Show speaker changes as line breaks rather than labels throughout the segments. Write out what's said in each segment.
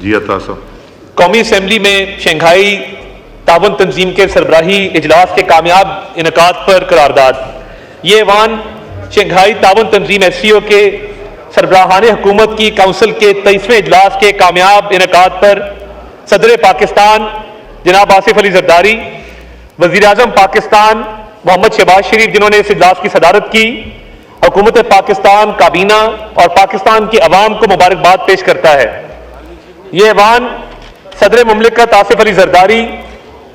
जी अता साहब।
कौमी असम्बली में शंघाई ताउन तंजीम के सरबराही इजलास के कामयाब इनकाद पर करारदाद। ये ऐवान शंघाई ताउन तंजीम SCO के सरबराहान हुकूमत की काउंसिल के 23वें इजलास के कामयाब इनकाद पर सदर पाकिस्तान जनाब आसिफ अली जरदारी, वज़ीर आज़म पाकिस्तान मोहम्मद शहबाज शरीफ जिन्होंने इस इजलास की सदारत की, हुकूमत पाकिस्तान, काबीना और पाकिस्तान की अवाम को मुबारकबाद पेश करता है। ये ऐवान सदर मुमलिकत आसिफ अली जरदारी,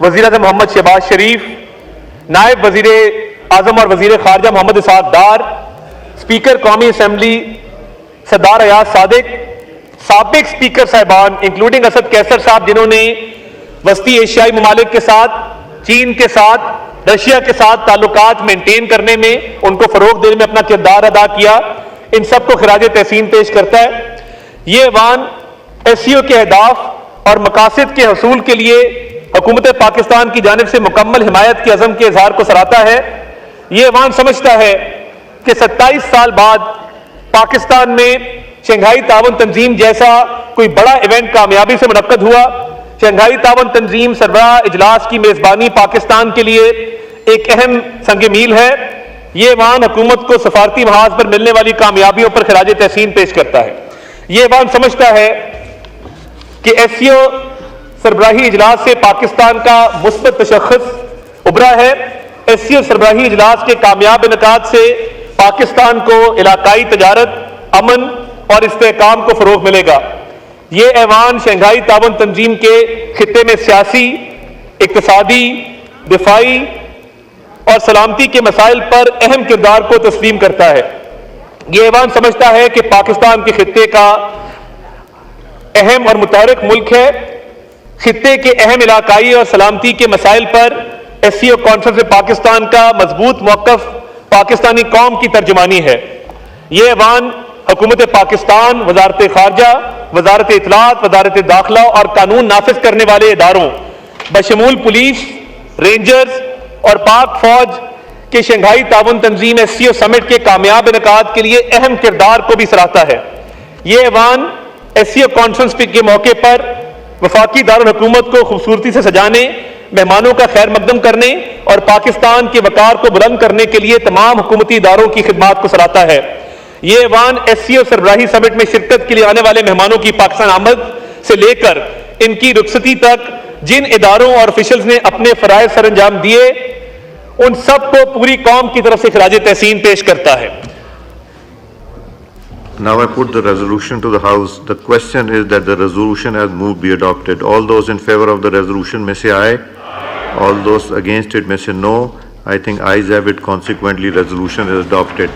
वज़ीर आज़म मोहम्मद शहबाज शरीफ, नायब वज़ीर आज़म और वज़ीर ख़ारजा मोहम्मद इसहाक़ डार, स्पीकर कौमी असम्बली सरदार अयाज सादिक, साबिक स्पीकर साहिबान इंक्लूडिंग असद कैसर साहब जिन्होंने वस्ती एशियाई ममालिक के साथ, चीन के साथ, रशिया के साथ ताल्लुकात मेंटेन करने में, उनको फ़रोग़ देने में अपना किरदार अदा किया, इन सबको खिराज तहसीन पेश करता है। ये ऐवान SCO के अहदाफ और मकासद के हसूल के लिए हुकूमत पाकिस्तान की जानिब से मुकम्मल हिमायत के अज़म के इजहार को सराहता है। ये ऐवान समझता है कि 27 साल बाद पाकिस्तान में शंघाई ताउन तंजीम जैसा कोई बड़ा इवेंट कामयाबी से मुनक्कद हुआ। शंघाई ताउन तंजीम सरबराह इजलास की मेज़बानी पाकिस्तान के लिए एक अहम संग मील है। ये ऐवान हुकूमत को सफारती महाज पर मिलने वाली कामयाबियों पर खिराज तहसीन पेश करता है। ये ऐवान समझता है कि SCO सरबराही इजलास से पाकिस्तान का मुस्बत तशख़्ख़ुस उभरा है। SCO सरबराही इजलास के कामयाब इनकाद से पाकिस्तान को इलाकाई तजारत, अमन और इस्तेहकाम को फ़रोग़ मिलेगा। ये ऐवान शंघाई ताउन तंजीम के खित्ते में सियासी, इक़्तिसादी, दिफाई और सलामती के मसाइल पर अहम किरदार को तस्लीम करता है। ये ऐवान समझता है कि पाकिस्तान के खित्ते का अहम और मुतहरिक मुल्क है। खित्ते के अहम इलाकाई और सलामती के मसाइल पर SCO कॉन्फ्रेंस में पाकिस्तान का मजबूत मौक़िफ़ पाकिस्तानी कौम की तर्जुमानी है। ये ऐवान हुकूमत पाकिस्तान, वज़ारत ख़ारजा, वज़ारत इत्तलात, वज़ारत दाखिला और कानून नाफिज करने वाले इदारों बशमूल पुलिस, रेंजर्स और पाक फौज के शंघाई ताउन तंजीम SCO समिट के कामयाब इनकाद के लिए अहम किरदार को भी सराहता है। ये ऐवान SCO कॉन्फ्रेंस के मौके पर वफाकी दारुल हुकूमत को खूबसूरती से सजाने, मेहमानों का खैर मकदम करने और पाकिस्तान के वकार को बुलंद करने के लिए तमाम हुकूमती इदारों की खिदमात को सराहता है। ये ऐवान SCO सरबराही समिट में शिरकत के लिए आने वाले मेहमानों की पाकिस्तान आमद से लेकर इनकी रुखसती तक जिन इदारों और ऑफिशियल्स ने अपने फराइज सर अंजाम दिए, उन सब को पूरी कौम की तरफ से खिराज तहसीन पेश करता है।
Now I put the resolution to the House. The question is that the resolution as moved be adopted. All those in favor of the resolution may say aye. All those against it may say no. I think ayes have it. Consequently, resolution is adopted.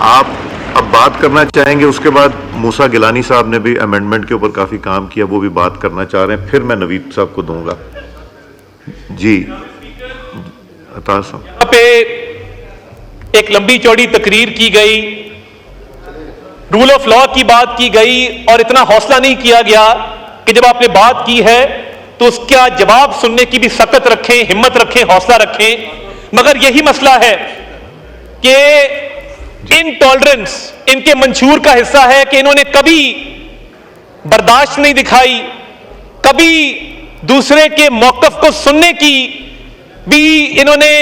आप अब बात करना चाहेंगे, उसके बाद मूसा गिलानी साहब ने भी अमेंडमेंट के ऊपर काफ़ी काम किया, वो भी बात करना चाह रहे हैं, फिर मैं नवीद साहब को दूंगा। जी अता साहब।
यहाँ पे एक लंबी चौड़ी तकरीर की गई, रूल ऑफ लॉ की बात की गई और इतना हौसला नहीं किया गया कि जब आपने बात की है तो उसका जवाब सुनने की भी सकत रखें, हिम्मत रखें, हौसला रखें। मगर यही मसला है कि इनटॉलरेंस इनके मंशूर का हिस्सा है कि इन्होंने कभी बर्दाश्त नहीं दिखाई, कभी दूसरे के मौकफ को सुनने की भी इन्होंने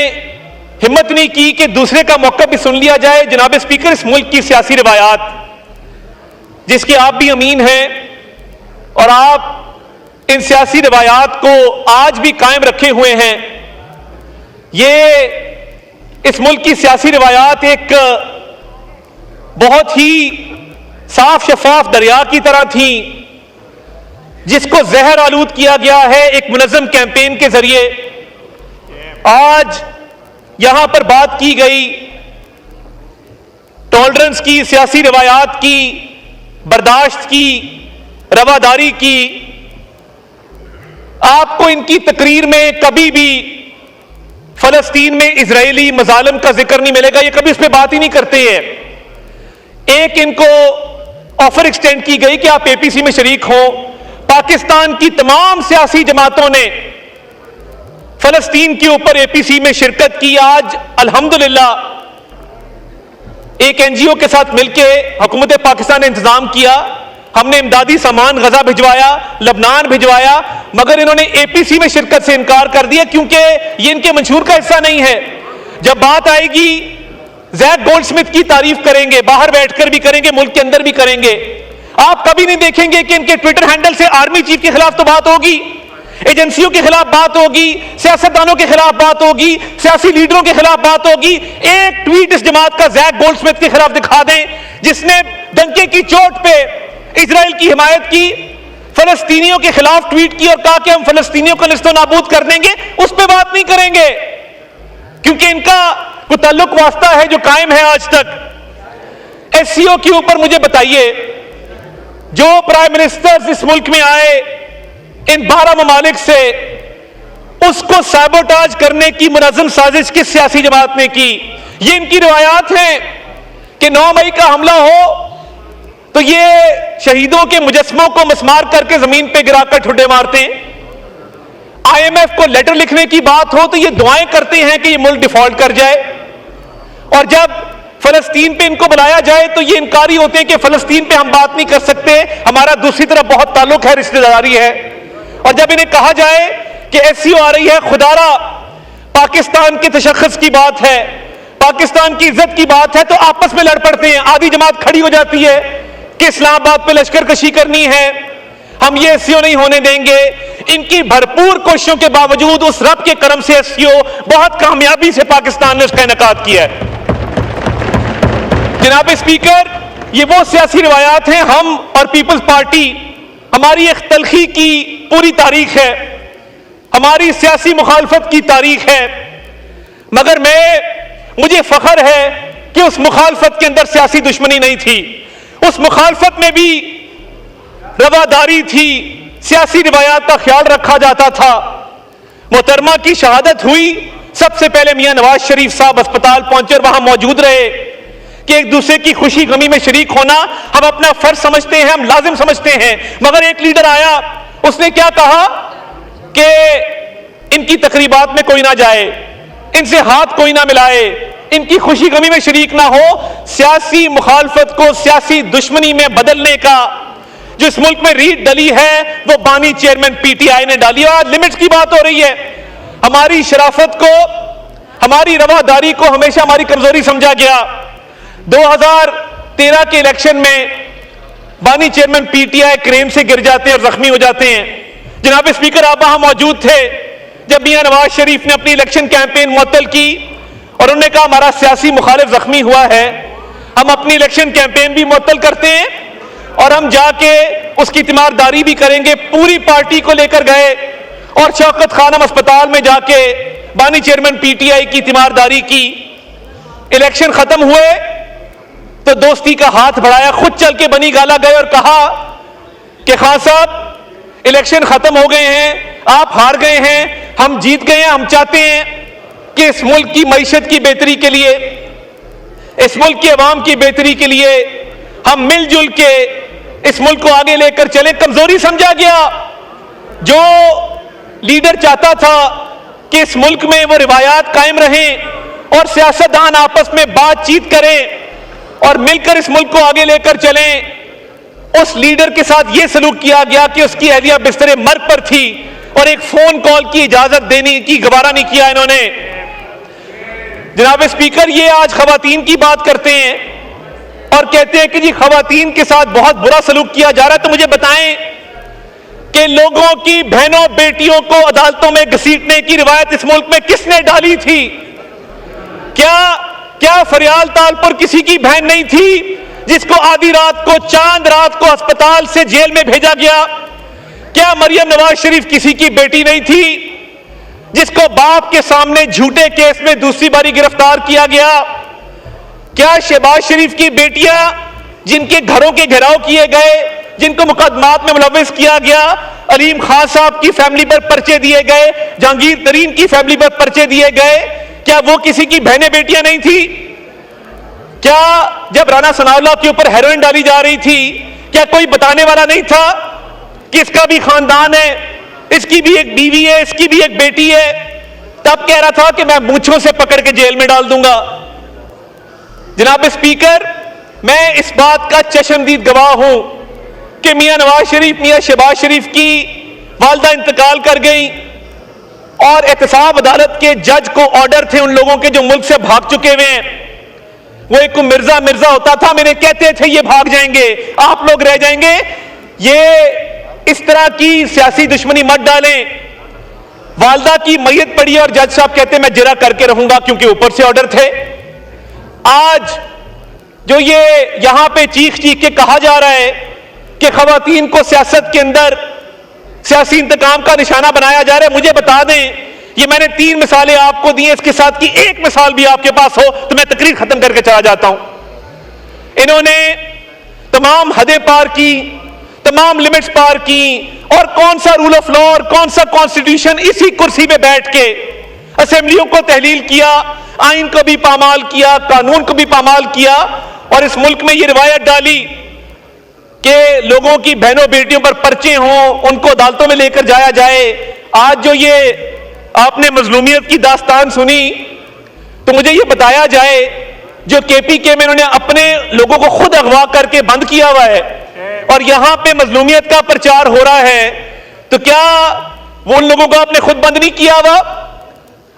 हिम्मत नहीं की कि दूसरे का मौकफ भी सुन लिया जाए। जनाब स्पीकर, इस मुल्क की सियासी रिवायात जिसके आप भी अमीन हैं और आप इन सियासी रिवायात को आज भी कायम रखे हुए हैं, ये इस मुल्क की सियासी रिवायात एक बहुत ही साफ शफाफ दरिया की तरह थी जिसको जहर आलूद किया गया है एक मुनज़्ज़म कैंपेन के जरिए। आज यहां पर बात की गई टॉलरेंस की, सियासी रिवायात की, बर्दाश्त की, रवादारी की। आपको इनकी तकरीर में कभी भी फलस्तीन में इजरायली मजालिम का जिक्र नहीं मिलेगा, ये कभी इस पर बात ही नहीं करते हैं। एक इनको ऑफर एक्सटेंड की गई कि आप APC में शरीक हो। पाकिस्तान की तमाम सियासी जमातों ने फलस्तीन के ऊपर APC में शिरकत की। आज अल्हम्दुलिल्लाह एक NGO के साथ मिलकर हुकूमत पाकिस्तान ने इंतजाम किया हमने इमदादी सामान गजा भिजवाया, लबनान भिजवाया, मगर इन्होंने एपीसी में शिरकत से इनकार कर दिया क्योंकि ये इनके मंशूर का हिस्सा नहीं है। जब बात आएगी जैक गोल्डस्मिथ की तारीफ करेंगे, बाहर बैठकर भी करेंगे, मुल्क के अंदर भी करेंगे। आप कभी नहीं देखेंगे कि इनके ट्विटर हैंडल से आर्मी चीफ के खिलाफ तो बात होगी, एजेंसियों के खिलाफ बात होगी, सियासतदानों के खिलाफ बात होगी, सियासी लीडरों के खिलाफ बात होगी। एक ट्वीट इस जमात का जैक गोल्डस्मिथ के खिलाफ दिखा दें जिसने डंके की चोट पे इजराइल की हिमायत की, फलस्तीनियों के खिलाफ ट्वीट की और कहा कि हम फलस्तीनियों को निस्तो नाबूद कर देंगे, उस पर बात नहीं करेंगे क्योंकि इनका कोई ताल्लुक वास्ता है जो कायम है आज तक। एससीओ के ऊपर मुझे बताइए, जो प्राइम मिनिस्टर्स इस मुल्क में आए इन 12 ममालिक से, उसको सैबोटाज करने की मुनज़्ज़म साजिश किस सियासी जमात ने की? ये इनकी रिवायात हैं कि 9 मई का हमला हो तो ये शहीदों के मुजस्समों को मसमार करके जमीन पे गिराकर ठुड्डे मारते हैं। आईएमएफ को लेटर लिखने की बात हो तो ये दुआएं करते हैं कि ये मुल्क डिफॉल्ट कर जाए, और जब फलस्तीन पे इनको बुलाया जाए तो ये इनकारी होते हैं कि फलस्तीन पे हम बात नहीं कर सकते, हमारा दूसरी तरफ बहुत ताल्लुक है, रिश्तेदारी है। और जब इन्हें कहा जाए कि एससीओ आ रही है, खुदारा पाकिस्तान के तशख्खुस की बात है, पाकिस्तान की इज्जत की बात है, तो आपस में लड़ पड़ते हैं। आधी जमात खड़ी हो जाती है कि इस्लामाबाद पे लश्कर कशी करनी है, हम ये एससीओ नहीं होने देंगे। इनकी भरपूर कोशिशों के बावजूद उस रब के करम से एससीओ बहुत कामयाबी से पाकिस्तान ने उसका इनेकाद किया है। जनाब स्पीकर, ये वो सियासी रिवायात हैं, हम और पीपल्स पार्टी, हमारी एक तलखी की पूरी तारीख है, हमारी सियासी मुखालफत की तारीख है, मगर मुझे फख्र है कि उस मुखालफत के अंदर सियासी दुश्मनी नहीं थी, उस मुखालफत में भी रवादारी थी, सियासी रिवायात का ख्याल रखा जाता था। मोहतरमा की शहादत हुई, सबसे पहले मियां नवाज शरीफ साहब अस्पताल पहुंचे और वहां मौजूद रहे कि एक दूसरे की खुशी गमी में शरीक होना हम अपना फर्ज समझते हैं, हम लाजिम समझते हैं। मगर एक लीडर आया, उसने क्या कहा कि इनकी तकरीबात में कोई ना जाए, इनसे हाथ कोई ना मिलाए, इनकी खुशी गमी में शरीक ना हो। सियासी मुखालफत को सियासी दुश्मनी में बदलने का जो इस मुल्क में रीत डली है वो बानी चेयरमैन पीटीआई ने डाली। और आज लिमिट्स की बात हो रही है। हमारी शराफत को, हमारी रवादारी को हमेशा हमारी कमजोरी समझा गया। 2013 के इलेक्शन में बानी चेयरमैन पीटीआई क्रेन से गिर जाते हैं और जख्मी हो जाते हैं। जनाब स्पीकर, आप वहां मौजूद थे जब मियां नवाज शरीफ ने अपनी इलेक्शन कैंपेन मुअत्तल की और उन्होंने कहा हमारा सियासी मुखालिफ जख्मी हुआ है, हम अपनी इलेक्शन कैंपेन भी मुअत्तल करते हैं और हम जाके उसकी तीमारदारी भी करेंगे। पूरी पार्टी को लेकर गए और शौकत खानम अस्पताल में जाके बानी चेयरमैन पीटीआई की तीमारदारी की। इलेक्शन खत्म हुए तो दोस्ती का हाथ बढ़ाया, खुद चल के बनी गाला गए और कहा कि खान साहब इलेक्शन खत्म हो गए हैं, आप हार गए हैं, हम जीत गए हैं। हम चाहते हैं कि इस मुल्क की मईशत की बेहतरी के लिए, इस मुल्क की आवाम की बेहतरी के लिए हम मिलजुल के इस मुल्क को आगे लेकर चले। कमजोरी समझा गया। जो लीडर चाहता था कि इस मुल्क में वो रिवायात कायम रहें और सियासतदान आपस में बातचीत करें और मिलकर इस मुल्क को आगे लेकर चलें, उस लीडर के साथ ये सलूक किया गया कि उसकी अहलिया बिस्तरे मर्ग पर थी और एक फोन कॉल की इजाजत देने की गवारा नहीं किया इन्होंने। जनाब स्पीकर, ये आज खवातीन की बात करते हैं और कहते हैं कि जी खवातीन के साथ बहुत बुरा सलूक किया जा रहा है। तो मुझे बताएं कि लोगों की बहनों बेटियों को अदालतों में घसीटने की रिवायत इस मुल्क में किसने डाली थी? क्या फरियाल तालपुर किसी की बहन नहीं थी जिसको आधी रात को, चांद रात को अस्पताल से जेल में भेजा गया? क्या मरियम नवाज शरीफ किसी की बेटी नहीं थी जिसको बाप के सामने झूठे केस में दूसरी बारी गिरफ्तार किया गया? क्या शहबाज शरीफ की बेटियां जिनके घरों के घेराव किए गए, जिनको मुकदमात में मुलव्वस किया गया, अलीम खान साहब की फैमिली पर पर्चे दिए गए, जहांगीर तरीन की फैमिली पर पर्चे दिए गए, क्या वो किसी की बहनें बेटियां नहीं थी? क्या जब राना सनाउल्लाह के ऊपर हेरोइन डाली जा रही थी, क्या कोई बताने वाला नहीं था कि इसका भी खानदान है, इसकी भी एक बीवी है, इसकी भी एक बेटी है? तब कह रहा था कि मैं मूंछों से पकड़ के जेल में डाल दूंगा। जनाब स्पीकर, मैं इस बात का चश्मदीद गवाह हूं कि मियां नवाज शरीफ, मियां शहबाज शरीफ की वालदा इंतकाल कर गई और एहतसाब अदालत के जज को ऑर्डर थे उन लोगों के जो मुल्क से भाग चुके हुए हैं। वो एक मिर्जा मिर्जा होता था, मेरे कहते थे ये भाग जाएंगे, आप लोग रह जाएंगे। ये इस तरह की सियासी दुश्मनी मत डालें। वालदा की मैयत पड़ी और जज साहब कहते मैं जिरा करके रहूंगा क्योंकि ऊपर से ऑर्डर थे। आज जो ये यहां पे चीख चीख के कहा जा रहा है कि खवातीन को सियासत के अंदर सियासी इंतकाम का निशाना बनाया जा रहा है, मुझे बता दें, ये मैंने 3 मिसालें आपको दी हैं, इसके साथ की एक मिसाल भी आपके पास हो तो मैं तकरीर खत्म करके चला जाता हूं। इन्होंने तमाम हदें पार की, तमाम लिमिट्स पार की, और कौन सा रूल ऑफ लॉ और कौन सा कॉन्स्टिट्यूशन, इसी कुर्सी पे बैठ के असेंबलियों को तहलील किया, आइन को भी पामाल किया, कानून को भी पामाल किया, और इस मुल्क में ये रिवायत डाली कि लोगों की बहनों बेटियों पर पर्चे हों, उनको अदालतों में लेकर जाया जाए। आज जो ये आपने मजलूमियत की दास्तान सुनी, तो मुझे ये बताया जाए जो केपीके में इन्होंने अपने लोगों को खुद अगवा करके बंद किया हुआ है और यहां पे मजलूमियत का प्रचार हो रहा है, तो क्या वो उन लोगों को आपने खुद बंद नहीं किया हुआ?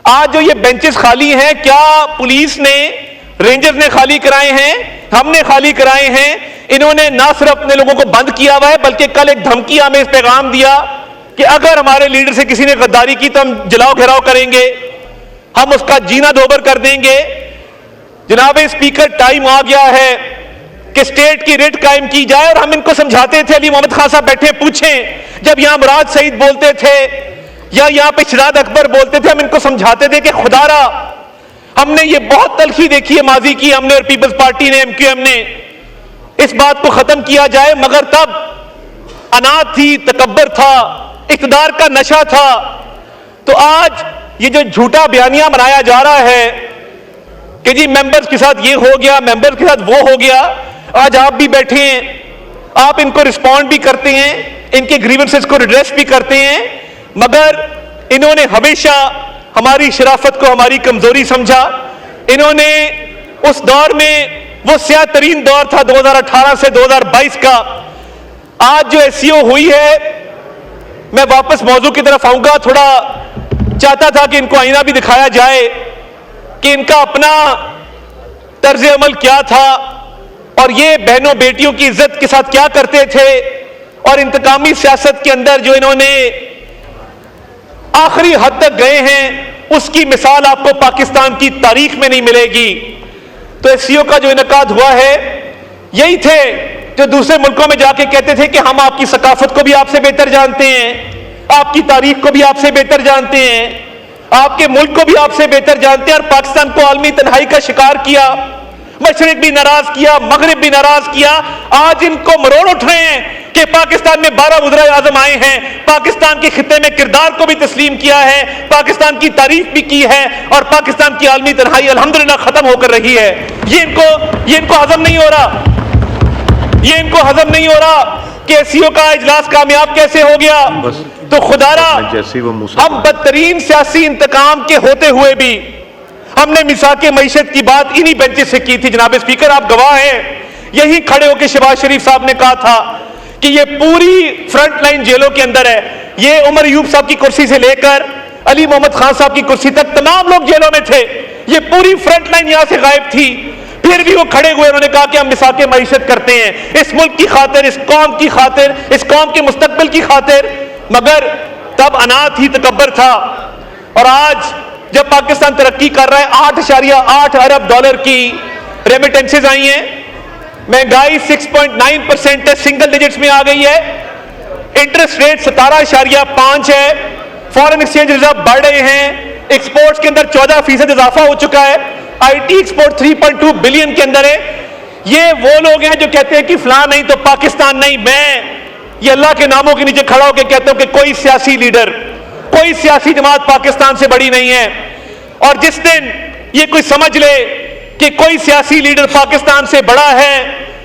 आज जो ये बेंचेस खाली हैं, क्या पुलिस ने, रेंजर्स ने खाली कराए हैं? हमने खाली कराए हैं। इन्होंने ना सिर्फ अपने लोगों को बंद किया हुआ है बल्कि कल एक धमकी हमें इस पैगाम दिया कि अगर हमारे लीडर से किसी ने गद्दारी की तो हम जलाओ घेराव करेंगे, हम उसका जीना दोबर कर देंगे। जनाब स्पीकर, टाइम आ गया है कि स्टेट की रिट कायम की जाए। और हम इनको समझाते थे, अली मोहम्मद खान साहब बैठे पूछें, जब यहां मुराद सईद बोलते थे या यहां पे शराद अकबर बोलते थे, हम इनको समझाते थे कि खुदारा हमने ये बहुत तलखी देखी है माजी की, हमने और पीपल्स पार्टी ने, एमक्यूएम ने, इस बात को खत्म किया जाए। मगर तब अनाथ थी, तकब्बर था, इक़्तिदार का नशा था। तो आज ये जो झूठा बयानिया बनाया जा रहा है कि जी मेंबर्स के साथ ये हो गया, मेंबर्स के साथ वो हो गया, आज आप भी बैठे हैं, आप इनको रिस्पॉन्ड भी करते हैं, इनके ग्रीवेंसेस को रिड्रेस भी करते हैं, मगर इन्होंने हमेशा हमारी शराफत को हमारी कमजोरी समझा। इन्होंने उस दौर में, वो स्याह तरीन दौर था 2018 से 2022 का, आज जो एससीओ हुई है, मैं वापस मौजू की तरफ आऊंगा। थोड़ा चाहता था कि इनको आईना भी दिखाया जाए कि इनका अपना तर्ज अमल क्या था और ये बहनों बेटियों की इज्जत के साथ क्या करते थे, और इंतकामी सियासत के अंदर जो इन्होंने आखिरी हद तक गए हैं, उसकी मिसाल आपको पाकिस्तान की तारीख में नहीं मिलेगी। तो एससीओ का जो इनकाद हुआ है, यही थे जो दूसरे मुल्कों में जाके कहते थे कि हम आपकी सकाफत को भी आपसे बेहतर जानते हैं, आपकी तारीख को भी आपसे बेहतर जानते हैं, आपके मुल्क को भी आपसे बेहतर जानते हैं, और पाकिस्तान को आलमी तन्हाई का शिकार किया, मशरिक भी नाराज किया, मगरिब भी नाराज किया। आज इनको मरोड़ उठ रहे हैं कि पाकिस्तान में 12 वज़ीर आज़म आए हैं, पाकिस्तान के खित्ते में किरदार को भी तस्लीम किया है, पाकिस्तान की तारीफ भी की है, और पाकिस्तान की आलमी तन्हाई अल्हम्दुलिल्लाह खत्म होकर रही है। ये इनको हजम नहीं हो रहा, ये इनको हजम नहीं हो रहा कि एससीओ का इजलास कामयाब कैसे हो गया। तो खुदारा, हम बदतरीन सियासी इंतकाम के होते हुए भी हमने मिसाके मईशत की बात इन्हीं बेंचेस से की थी। जनाब स्पीकर, आप गवाह हैं, यही खड़े होकर शहबाज शरीफ साहब ने कहा था कि ये पूरी फ्रंट लाइन जेलों के अंदर है। ये उमर अयूब साहब की कुर्सी से लेकर अली मोहम्मद खान साहब की कुर्सी तक तमाम लोग जेलों में थे, ये पूरी फ्रंट लाइन यहां से गायब थी। फिर भी वो खड़े हुए, उन्होंने कहा कि हम मिसाके मईशत करते हैं इस मुल्क की खातिर, इस कौम की खातिर, इस कौम के मुस्तकबिल की खातिर। मगर तब अनाथ ही तकब्बर था, और आज जब पाकिस्तान तरक्की कर रहा है, 8.8 अरब डॉलर की रेमिटेंसेज आई हैं, महंगाई 6.9% है, सिंगल डिजिट्स में आ गई है, इंटरेस्ट रेट 17.5 है, फॉरेन एक्सचेंज रिजर्व बढ़ रहे हैं, एक्सपोर्ट्स के अंदर 14% इजाफा हो चुका है, आईटी एक्सपोर्ट 3.2 बिलियन के अंदर है। ये वो लोग हैं जो कहते हैं कि फलां नहीं तो पाकिस्तान नहीं। मैं ये अल्लाह के नामों के नीचे खड़ा होकर कहता हूं कि कोई सियासी लीडर, कोई सियासी जमात पाकिस्तान से बड़ी नहीं है। और जिस दिन ये कोई समझ ले कि कोई सियासी लीडर पाकिस्तान से बड़ा है,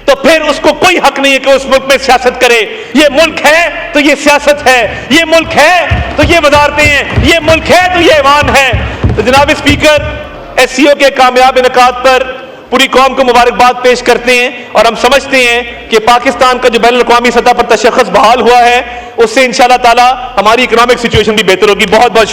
तो फिर उसको कोई हक नहीं है कि उस मुल्क में सियासत करे। ये मुल्क है तो ये सियासत है, ये मुल्क है तो ये वजारतें हैं, ये मुल्क है तो ये ऐवान है। तो जनाब स्पीकर, एससीओ के कामयाब इनकाद पर पूरी कौम को मुबारकबाद पेश करते हैं और हम समझते हैं कि पाकिस्तान का जो बैनुल-अक़वामी सतह पर तशख़्ख़ुस बहाल हुआ है उससे इंशाअल्लाह ताला हमारी इकोनॉमिक सिचुएशन भी बेहतर होगी। बहुत बहुत